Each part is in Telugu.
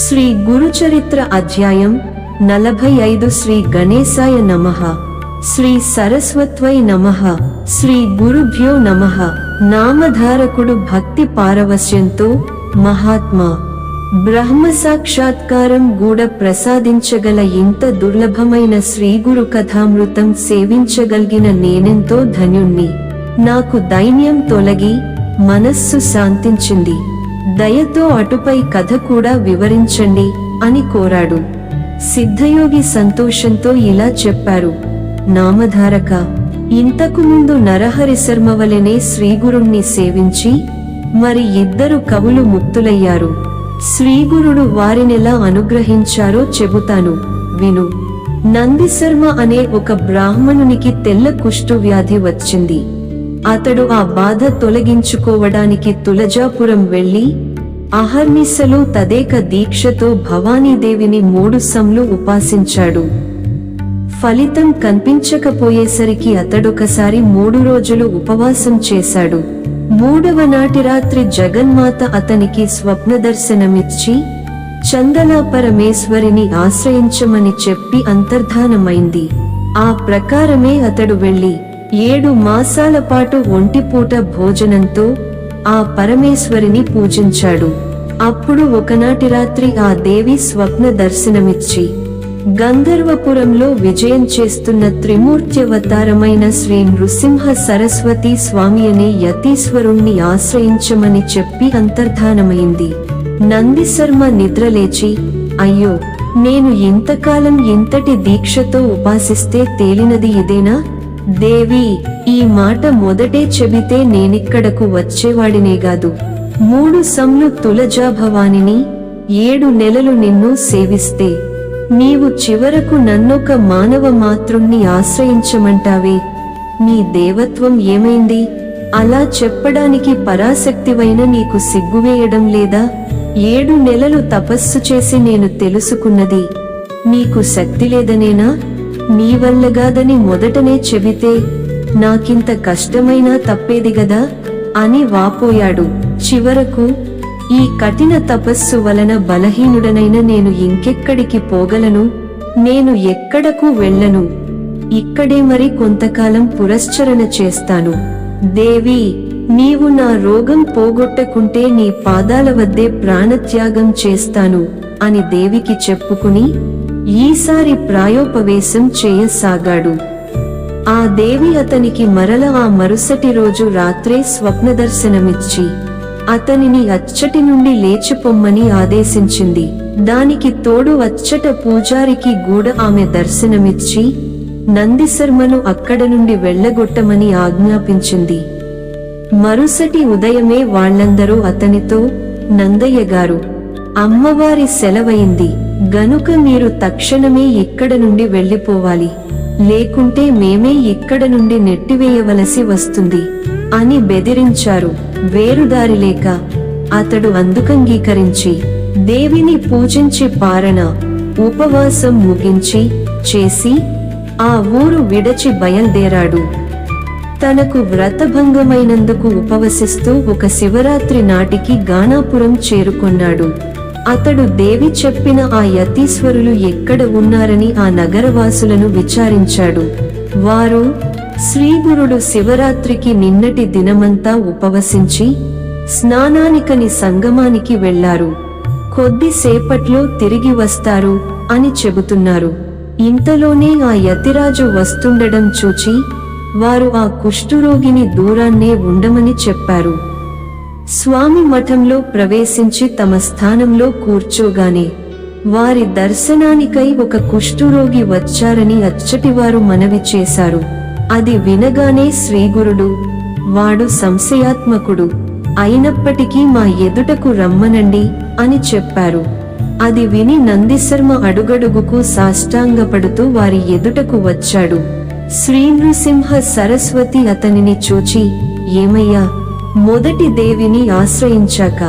శ్రీ గురుచరిత్ర అధ్యాయం 45 శ్రీ గణేశాయ నమః శ్రీ సరస్వత్వై నమః శ్రీ గురుభ్యో నమః నామధారకుడు భక్తి పారవశ్యంతో మహాత్మా బ్రహ్మ సాక్షాత్కారం గూడ ప్రసాదించగల ఇంత దుర్లభమైన శ్రీగురు కథామృతం సేవించగలిగిన నేనెంతో ధన్యుణ్ణి. నాకు దైన్యం తొలగి మనస్సు శాంతించింది. దయతో అటుపై కథ కూడా వివరించండి అని కోరాడు. సిద్ధయోగి సంతోషంతో ఇలా చెప్పారు. నామధారక, ఇంతకు ముందు నరహరి శర్మవలెనే శ్రీగురుణ్ణి సేవించి మరి ఇద్దరు కవులు ముక్తులయ్యారు. శ్రీగురుడు వారినెలా అనుగ్రహించారో చెబుతాను, విను. నందిశర్మ అనే ఒక బ్రాహ్మణునికి తెల్ల కుష్టు వ్యాధి వచ్చింది. అతడు ఆ బాధ తొలగించుకోవడానికి తులజాపురం వెళ్లి అహర్నిశలు తదేక దీక్షతో భవానీదేవిని 3 సంలు ఉపాసించాడు. ఫలితం కనిపించకపోయేసరికి అతడొకసారి 3 రోజులు ఉపవాసం చేశాడు. 3వ నాటి రాత్రి జగన్మాత అతనికి స్వప్నదర్శనమిచ్చి చందలా పరమేశ్వరిని ఆశ్రయించమని చెప్పి అంతర్ధానమైంది. ఆ ప్రకారమే అతడు వెళ్లి 7 మాసాల పాటు ఒంటిపూట భోజనంతో ఆ పరమేశ్వరిని పూజించాడు. అప్పుడు ఒకనాటి రాత్రి ఆ దేవి స్వప్న దర్శనమిచ్చి గంధర్వపురంలో విజయం చేస్తున్న త్రిమూర్త్యవతారమైన శ్రీ నృసింహ సరస్వతీ స్వామి అనే యతీశ్వరుణ్ణి ఆశ్రయించమని చెప్పి అంతర్ధానమైంది. నందిశర్మ నిద్రలేచి, అయ్యో, నేను ఇంతకాలం ఇంతటి దీక్షతో ఉపాసిస్తే తేలినది ఇదేనా? దేవి, ఈ మాట మొదటే చెబితే నేనిక్కడకు వచ్చేవాడినేగాదు. 3 సంలు తులజాభవానిని 7 నెలలు నిన్ను సేవిస్తే నీవు చివరకు నన్నొక మానవ మాతృణ్ణి ఆశ్రయించమంటావే? నీ దేవత్వం ఏమైంది? అలా చెప్పడానికి పరాశక్తివైన నీకు సిగ్గువేయడం లేదా? 7 నెలలు తపస్సు చేసి నేను తెలుసుకున్నది నీకు శక్తి లేదనేనా? నీ వల్లగాదని మొదటనే చెబితే నాకింత కష్టమైనా తప్పేది గదా అని వాపోయాడు. చివరకు, ఈ కఠిన తపస్సు వలన బలహీనుడనైన నేను ఇంకెక్కడికి పోగలను? నేను ఎక్కడకు వెళ్ళను. ఇక్కడే మరి కొంతకాలం పురశ్చరణ చేస్తాను. దేవి, నీవు నా రోగం పోగొట్టకుంటే నీ పాదాల వద్దే ప్రాణత్యాగం చేస్తాను అని దేవికి చెప్పుకుని ఈసారి ప్రాయోపవేశం చేయసాగాడు. ఆ దేవి అతనికి మరల ఆ మరుసటి రోజు రాత్రే స్వప్నదర్శనమిచ్చి అతనిని అచ్చటి నుండి లేచిపొమ్మని ఆదేశించింది. దానికి తోడు అచ్చట పూజారికి గూడ ఆమె దర్శనమిచ్చి నందిశర్మను అక్కడ నుండి వెళ్ళగొట్టమని ఆజ్ఞాపించింది. మరుసటి ఉదయమే వాళ్ళందరూ అతనితో, నందయ్య గారు, అమ్మవారి సెలవయింది గనుక మీరు తక్షణమే ఇక్కడ నుండి వెళ్ళిపోవాలి, లేకుంటే మేమే ఇక్కడ నుండి నెట్టివేయవలసి వస్తుంది అని బెదిరించారు. వేరుదారి లేక అతడు అందుకంగీకరించి దేవిని పూజించి పారణ ఉపవాసం ముగించి చేసి ఆ ఊరు విడచి బయల్దేరాడు. తనకు వ్రతభంగమైనందుకు ఉపవసిస్తూ ఒక శివరాత్రి నాటికి గానాపురం చేరుకొన్నాడు. అతడు దేవి చెప్పిన ఆ యతీశ్వరులు ఎక్కడ ఉన్నారని ఆ నగరవాసులను విచారించాడు. వారు, శ్రీగురుడు శివరాత్రికి నిన్నటి దినమంతా ఉపవసించి స్నానానికని సంగమానికి వెళ్లారు, కొద్దిసేపట్లో తిరిగి వస్తారు అని చెబుతున్నారు. ఇంతలోనే ఆ యతిరాజు వస్తుండడం చూచి వారు ఆ కుష్ఠురోగిని దూరాన్నే ఉండమని చెప్పారు. స్వామి మఠంలో ప్రవేశించి తమ స్థానంలో కూర్చోగానే వారి దర్శనానికై ఒక కుష్ఠురోగి వచ్చారని అచ్చటివారు మనవి చేశారు. అది వినగానే శ్రీగురుడు, వాడు సంశయాత్మకుడు, అయినప్పటికీ మా ఎదుటకు రమ్మనండి అని చెప్పారు. అది విని నందిశర్మ అడుగడుగుకు సాష్టాంగపడుతూ వారి ఎదుటకు వచ్చాడు. శ్రీ నృసింహ సరస్వతి అతనిని చూచి, ఏమయ్యా, మొదటి దేవిని ఆశ్రయించాక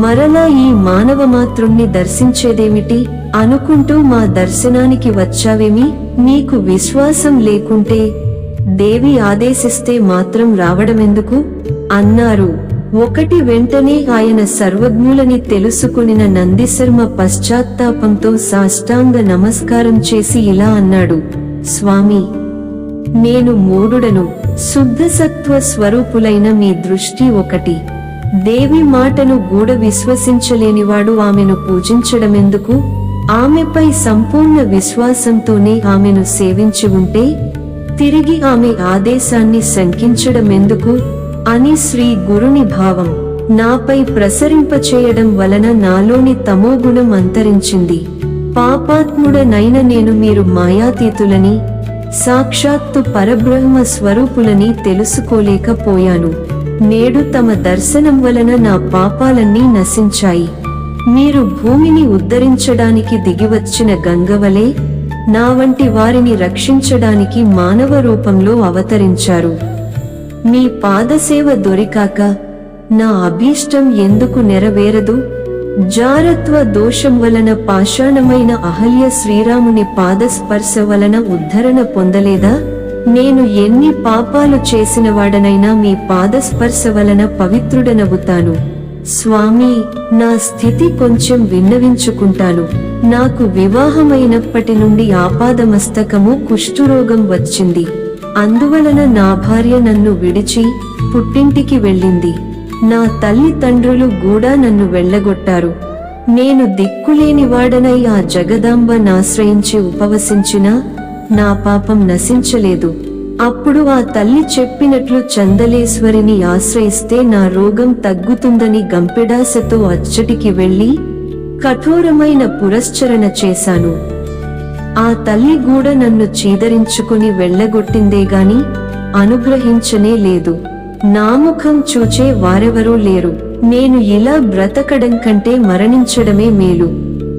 మరలా ఈ మానవమాతృణ్ణి దర్శించేదేమిటి అనుకుంటూ మా దర్శనానికి వచ్చావేమి? నీకు విశ్వాసం లేకుంటే దేవి ఆదేశిస్తే మాత్రం రావడమెందుకు అన్నారు. ఒకటి వెంటనే ఆయన సర్వజ్ఞులని తెలుసుకొనిన నందిశర్మ పశ్చాత్తాపంతో సాష్టాంగ నమస్కారం చేసి ఇలా అన్నాడు, స్వామి, నేను మూఢుడను. శుద్ధసత్వ స్వరూపులైన మీ దృష్టి ఒకటి. దేవి మాటను గూఢ విశ్వసించలేనివాడు ఆమెను పూజించడమెందుకు? ఆమెపై సంపూర్ణ విశ్వాసంతోనే ఆమెను సేవించి ఉంటే తిరిగి ఆమె ఆదేశాన్ని శంకించడమెందుకు అని శ్రీ గురుని భావం నాపై ప్రసరింపచేయడం వలన నాలోని తమోగుణం అంతరించింది. పాపాత్ముడనైన నేను మీరు మాయాతీతులని, సాక్షాత్తు పరబ్రహ్మ స్వరూపులని తెలుసుకోలేకపోయాను. నేడు తమ దర్శనం వలన నా పాపాలన్నీ నశించాయి. మీరు భూమిని ఉద్ధరించడానికి దిగివచ్చిన గంగవలే నా వంటి వారిని రక్షించడానికి మానవ రూపంలో అవతరించారు. మీ పాదసేవ దొరికాక నా అభీష్టం ఎందుకు నెరవేరదు? జారత్వ దోషం వలన పాషాణమైన అహల్య శ్రీరాముని పాదస్పర్శ వలన ఉద్ధరణ పొందలేదా? నేను ఎన్ని పాపాలు చేసినవాడనైనా మీ పాదస్పర్శ వలన పవిత్రుడనవుతాను. స్వామి, నా స్థితి కొంచెం విన్నవించుకుంటాను. నాకు వివాహమైనప్పటి నుండి ఆపాదమస్తకము కుష్ఠురోగం వచ్చింది. అందువలన నా భార్య నన్ను విడిచి పుట్టింటికి వెళ్ళింది. నా తల్లిదండ్రులు కూడా నన్ను వెళ్ళగొట్టారు. నేను దిక్కులేనివాడనై ఆ జగదాంబనాశ్రయించి ఉపవసించినా నా పాపం నశించలేదు. అప్పుడు ఆ తల్లి చెప్పినట్లు చందలేశ్వరిని ఆశ్రయిస్తే నా రోగం తగ్గుతుందని గంపెడాసతో అచ్చటికి వెళ్లి కఠోరమైన పురశ్చరణ చేశాను. ఆ తల్లి కూడా నన్ను చీదరించుకుని వెళ్ళగొట్టిందేగాని అనుగ్రహించనే లేదు. నా ముఖం చూచే వారెవరూ లేరు. నేను ఇలా బ్రతకడం కంటే మరణించడమే మేలు.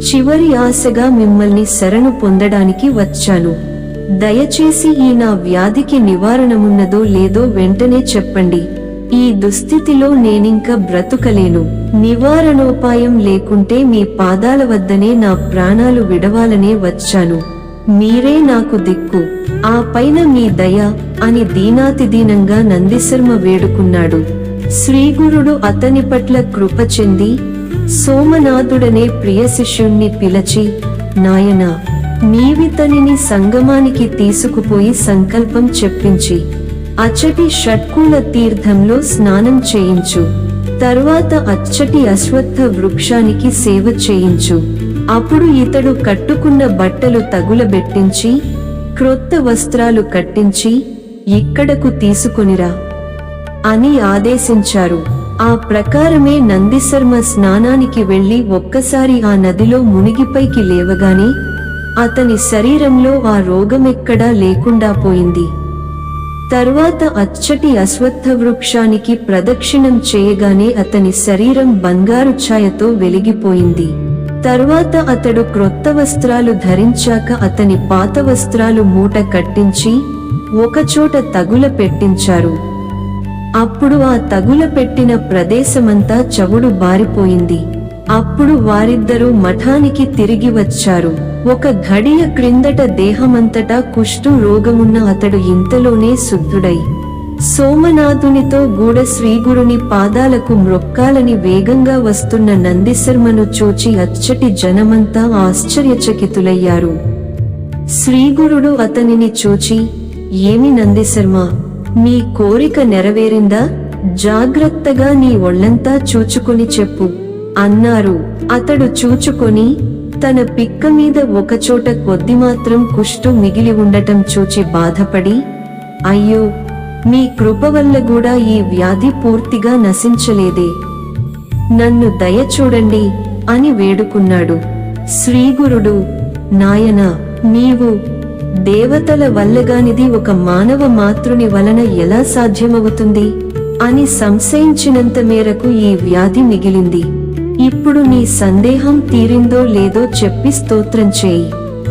చివరి ఆశగా మిమ్మల్ని శరణు పొందడానికి వచ్చాను. దయచేసి ఈ నా వ్యాధికి నివారణమున్నదో లేదో వెంటనే చెప్పండి. ఈ దుస్థితిలో నేనింక బ్రతుకలేను. నివారణోపాయం లేకుంటే మీ పాదాల వద్దనే నా ప్రాణాలు విడవాలనే వచ్చాను. మీరే నాకు దిక్కు. ఆ పైన మీ దయ అని దీనాతిదీనంగా నందిశర్మ వేడుకున్నాడు. శ్రీగురుడు అతని పట్ల కృప చెంది సోమనాథుడనే ప్రియ శిష్యుణ్ణి పిలచి, నాయనా, నీవితనిని సంగమానికి తీసుకుపోయి సంకల్పం చెప్పించి అచ్చటి షట్కూల తీర్థంలో స్నానం చేయించు. తరువాత అచ్చటి అశ్వత్థ వృక్షానికి సేవ చేయించు. అప్పుడు ఇతడు కట్టుకున్న బట్టలు తగులబెట్టించి క్రొత్త వస్త్రాలు కట్టించి ఇక్కడకు తీసుకొనిరా అని ఆదేశించారు. ఆ ప్రకారమే నందిశర్మ స్నానానికి వెళ్లి ఒక్కసారి ఆ నదిలో మునిగిపైకి లేవగానే అతని శరీరంలో ఆ రోగమెక్కడా లేకుండా పోయింది. తరువాత అచ్చటి అశ్వత్థ వృక్షానికి ప్రదక్షిణం చేయగానే అతని శరీరం బంగారు ఛాయతో వెలిగిపోయింది. తరువాత అతడు క్రొత్త వస్త్రాలు ధరించాక అతని పాత వస్త్రాలు మూట కట్టించి ఒకచోట తగుల పెట్టించారు. అప్పుడు ఆ తగుల పెట్టిన ప్రదేశమంతా చవుడు బారిపోయింది. అప్పుడు వారిద్దరూ మఠానికి తిరిగి వచ్చారు. ఒక ఘడియ క్రిందట దేహమంతటా కుష్ఠు రోగమున్న అతడు ఇంతలోనే శుద్ధుడై సోమనాథునితో గూడ శ్రీగురుని పాదాలకు మ్రొక్కాలని వేగంగా వస్తున్న నందిశర్మను చూచి అచ్చటి జనమంతా ఆశ్చర్యచకితులయ్యారు. శ్రీగురుడు అతనిని చూచి, ఏమి నందిశర్మ, నీ కోరిక నెరవేరిందా? జాగ్రత్తగా నీ ఒళ్లంతా చూచుకొని చెప్పు అన్నారు. అతడు చూచుకొని తన పిక్క మీద ఒకచోట కొద్దిమాత్రం కుష్ఠు మిగిలి ఉండటం చూచి బాధపడి, అయ్యో, మీ కృప వల్ల కూడా ఈ వ్యాధి పూర్తిగా నశించలేదే, నన్ను దయ చూడండి అని వేడుకున్నాడు. శ్రీగురుడు, నాయనా, నీవు దేవతల వల్లగానిది ఒక మానవ మాతృని వలన ఎలా సాధ్యమవుతుంది అని సంశయించినంత మేరకు ఈ వ్యాధి మిగిలింది. ఇప్పుడు నీ సందేహం తీరిందో లేదో చెప్పి స్తోత్రం చేయి,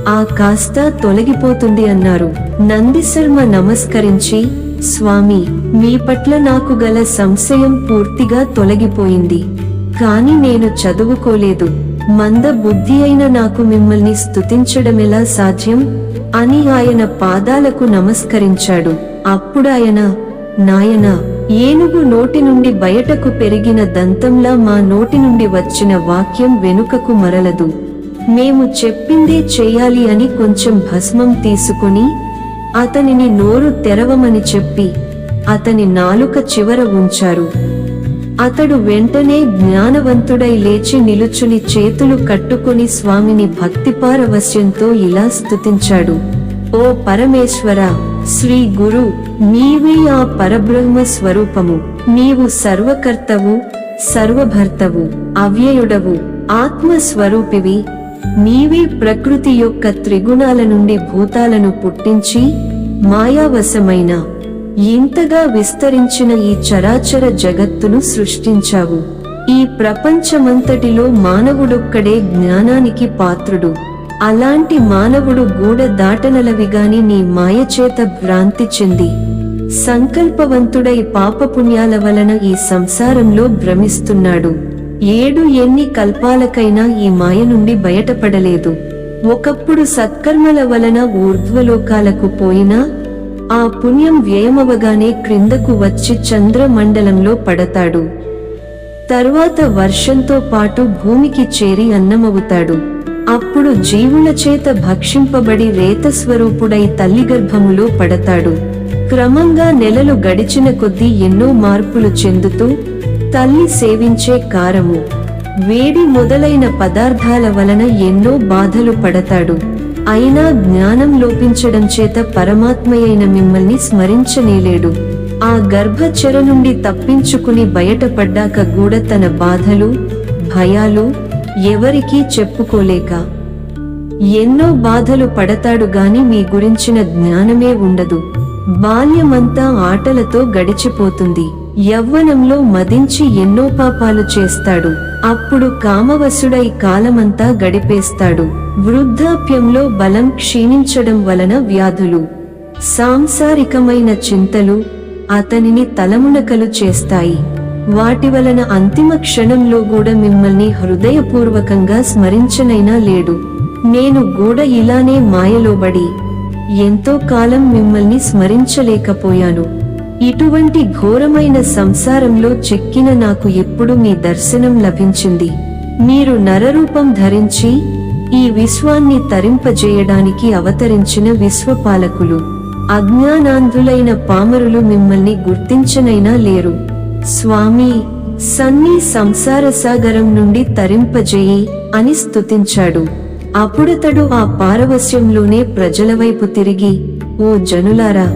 ఆ కాస్త తొలగిపోతుంది అన్నారు. నందిశర్మ నమస్కరించి, స్వామి, మీ పట్ల నాకు గల సంశయం పూర్తిగా తొలగిపోయింది. కాని నేను చదువుకోలేదు. మంద బుద్ధి అయిన నాకు మిమ్మల్ని స్తుతించడమెలా సాధ్యం అని ఆయన పాదాలకు నమస్కరించాడు. అప్పుడాయన, నాయనా, ఏనుగు నోటి నుండి బయటకు పెరిగిన దంతంలా మా నోటి నుండి వచ్చిన వాక్యం వెనుకకు మరలదు. మేము చెప్పిందే చెయ్యాలి అని కొంచెం భస్మం తీసుకుని అతనిని నోరు తెరవమని చెప్పి అతని నాలుక చివర ఉంచారు. అతడు వెంటనే జ్ఞానవంతుడై లేచి నిలుచుని చేతులు కట్టుకొని స్వామిని భక్తిపారవశ్యంతో ఇలా స్తుతించాడు. ఓ పరమేశ్వర, శ్రీ గురు, నీవే ఆ పరబ్రహ్మ స్వరూపము. నీవు సర్వకర్తవు, సర్వభర్తవు, అవ్యయుడవు, ఆత్మస్వరూపివి. నీవే ప్రకృతి యొక్క త్రిగుణాల నుండి భూతాలను పుట్టించి మాయావశమైన ఇంతగా విస్తరించిన ఈ చరాచర జగత్తును సృష్టించావు. ఈ ప్రపంచమంతటిలో మానవుడొక్కడే జ్ఞానానికి పాత్రుడు. అలాంటి మానవుడు గూఢ దాటనలవిగాని నీ మాయచేత భ్రాంతి చెంది సంకల్పవంతుడై పాపపుణ్యాల వలన ఈ సంసారంలో భ్రమిస్తున్నాడు. 7 ఎన్ని కల్పాలకైనా ఈ మాయ నుండి బయటపడలేదు. ఒకప్పుడు సత్కర్మల వలన ఊర్ధ్వలోకాలకు పోయినా ఆ పుణ్యం వ్యయమవగానే క్రిందకు వచ్చి చంద్రమండలంలో పడతాడు. తరువాత వర్షంతో పాటు భూమికి చేరి అన్నమవుతాడు. అప్పుడు జీవుల చేత భక్షింపబడి రేతస్వరూపుడై తల్లి గర్భములో పడతాడు. క్రమంగా నెలలు గడిచిన కొద్దీ ఎన్నో మార్పులు చెందుతూ తల్లి సేవించే కారము, వేడి మొదలైన పదార్థాల వలన ఎన్నో బాధలు పడతాడు. అయినా జ్ఞానం లోపించడం చేత పరమాత్మయైన మిమ్మల్ని స్మరించనేలేడు. ఆ గర్భచెర నుండి తప్పించుకుని బయటపడ్డాక కూడా తన బాధలు, భయాలు ఎవరికీ చెప్పుకోలేక ఎన్నో బాధలు పడతాడు గాని మీ గురించిన జ్ఞానమే ఉండదు. బాల్యమంతా ఆటలతో గడిచిపోతుంది. యవ్వనంలో మదించి ఎన్నో పాపాలు చేస్తాడు. అప్పుడు కామవశుడై కాలమంతా గడిపేస్తాడు. వృద్ధాప్యంలో బలం క్షీణించడం వలన వ్యాధులు, సాంసారికమైన చింతలు అతనిని తలమునకలు చేస్తాయి. వాటి వలన అంతిమ క్షణంలో కూడా మిమ్మల్ని హృదయపూర్వకంగా స్మరించనైనా లేడు. నేను కూడా ఇలానే మాయలోబడి ఎంతో కాలం మిమ్మల్ని స్మరించలేకపోయాను. ఇటువంటి ఘోరమైన సంసారంలో చెక్కిన నాకు ఎప్పుడు మీ దర్శనం లభించింది. మీరు నరరూపం ధరించి ఈ విశ్వాన్ని తరింపజేయడానికి అవతరించిన విశ్వపాలకులు. అజ్ఞానాంధులైన పామరులు మిమ్మల్ని గుర్తించనైనా లేరు. స్వామి, సన్ని సంసార సాగరం నుండి తరింపజేయి అని స్తుతించాడు. అప్పుడతడు ఆ పారవస్యంలోనే ప్రజల వైపు తిరిగి, ఓ జనులారా,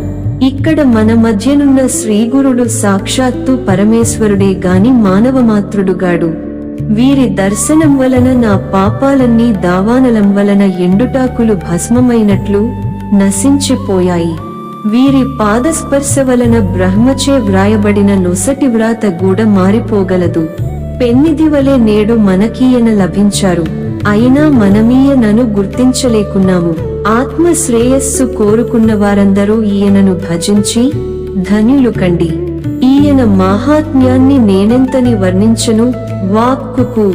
ఇక్కడ మన మధ్యనున్న శ్రీగురుడు సాక్షాత్తు పరమేశ్వరుడే గాని మానవమాత్రుడుగాడు. వీరి దర్శనం వలన నా పాపాలన్నీ దావానలం వలన ఎండుటాకులు భస్మమైనట్లు నశించిపోయాయి. వీరి పాదస్పర్శ వలన బ్రహ్మచే వ్రాయబడిన నొసటి వ్రాత కూడా మారిపోగలదు. పెన్నిదివలే నేడు మనకీయన లభించారు. అయినా మనమీయనను గుర్తించలేకున్నాము. ఆత్మ శ్రేయస్సు కోరుకున్న వారందరూ ఈయనను భజించి ధన్యులు కండి. ఈయన మాహాత్మ్యాన్ని నేనెంతని వర్ణించను. వాక్కుకు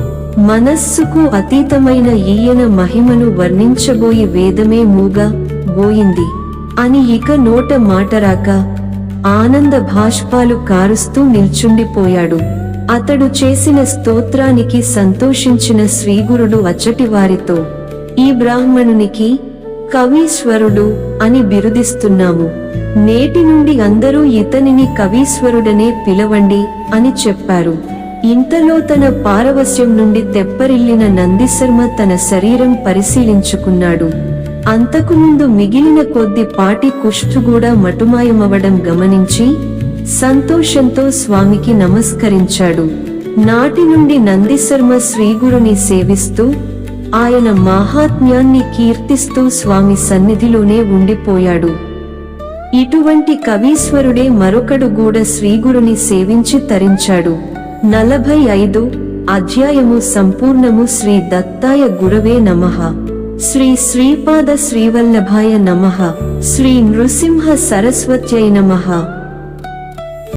మనస్సుకు అతీతమైన ఈయన మహిమను వర్ణించబోయి వేదమే మూగా బోయింది అని ఇక నోట మాటరాక ఆనంద భాష్పాలు కారుస్తూ నిల్చుండిపోయాడు. అతడు చేసిన స్తోత్రానికి సంతోషించిన శ్రీగురుడు అచ్చటి వారితో, ఈ బ్రాహ్మణునికి కవీశ్వరుడు అని బిరుదిస్తున్నాము. నేటి నుండి అందరూ ఇతనిని కవీశ్వరుడనే పిలవండి అని చెప్పారు. ఇంతలో తన పారవస్యం నుండి తెప్పరిల్లిన నందిశర్మ తన శరీరం పరిశీలించుకున్నాడు. అంతకుముందు మిగిలిన కొద్ది పాటి కుష్ఠుగూడా మటుమాయమవడం గమనించి సంతోషంతో స్వామికి నమస్కరించాడు. నాటి నుండి నందిశర్మ శ్రీగురుని సేవిస్తూ ఆయన మాహాత్మ్యాన్ని కీర్తిస్తూ స్వామి సన్నిధిలోనే ఉండిపోయాడు. ఇటువంటి కవీశ్వరుడే మరొకడు కూడా శ్రీగురుని సేవించి తరించాడు. 45 అధ్యాయము సంపూర్ణము. శ్రీ దత్తాయ గురవే నమః. శ్రీ శ్రీపాద శ్రీవల్లభాయ నమః. శ్రీ నృసింహ సరస్వత్యై నమః.